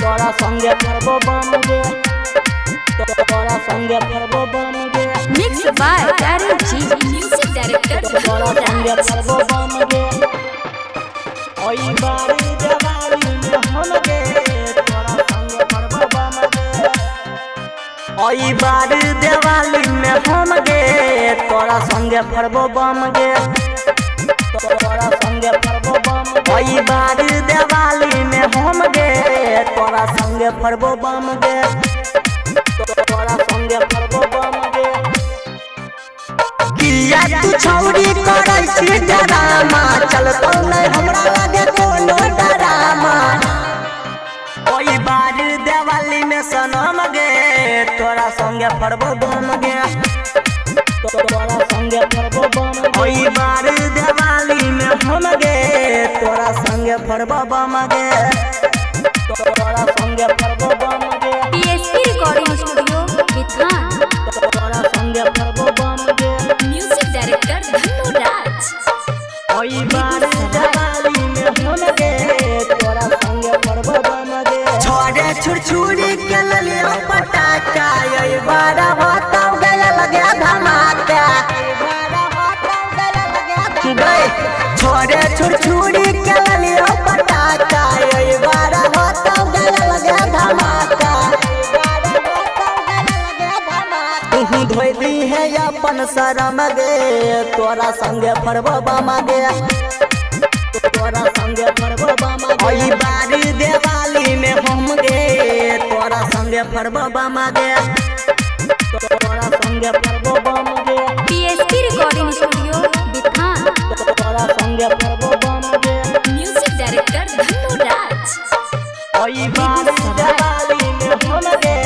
तोरा संगे करबो बम गे, तोरा संगे करबो बम गे। Mixed by Darren G, music director. तोरा संगे करबो बम गे। ओई बारी देवाली में हम गे, तोरा संगे करबो बम गे। ओई बारी देवाली में हम गे, तोरा संगे करबो बम गे। तोरा संगे करबो बम गे। ओई बारी देवाली में हम गे, तोरा संगे करबो बम गे। तोरा संगे करबो बम गे। किया तू छौरी करै छी डरामा, चलतो नै हमरा लगे कोनो डरामा। ओई बार देवाली में सनम गे, तोरा संगे करबो बम गे। तोरा संगे करबो बम गे। ओई बार देवाली में हम गे, तोरा संगे करबो बम गे। तोरा संगे करबो बम गे। PSP Recording Studio, Bithan. तोरा संगे करबो बम गे। Music director Dhanu Raj. ओई बार देवाली में हम गे, तोरा संगे करबो बम गे। छोड़े छुरछुरी के ललिया पटाखा, ओई बार होता गया लगे धमाका। गए छोड़े छुरछुरी के ललिया पटाखा, ओई बार होता गया लगे धमाका। तू धोइली है अपन शरम गे, तोरा संगे करबो बम गे। तोरा संगे करबो बम गे। ओई बारी देवाली में हम गे, तोरा संगे करबो बम गे। तोरा संगे करबो बम गे। PSP Recording Studio, Bithan. तोरा संगे करबो बम गे। Music director Dhanu Raj. ओई बारी देवाली में हम गे,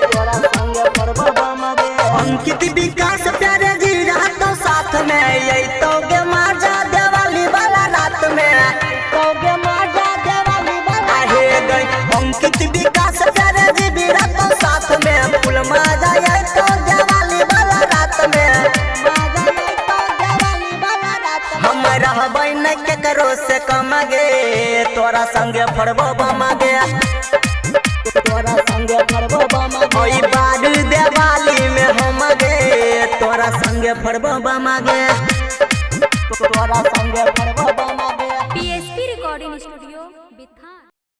तोरा संगे करबो बम गे। अंकित विकास प्यारे जी रातों साथ में, यही तो गे माजा देवाली वाला रात में। तो गे माजा देवाली वाला हे गई। अंकित विकास प्यारे जी भी रातों साथ में, फुल माजा यही तो देवाली वाला रात में। माजा यही तो देवाली वाला रात में। हम रहबै न केकरो से कम गे, तोरा संगे करबो बम गे। तोरा संगे करबो बम गे। ओई बार देवाली में हम गे, तोरा संगे करबो बम गे। तोरा संगे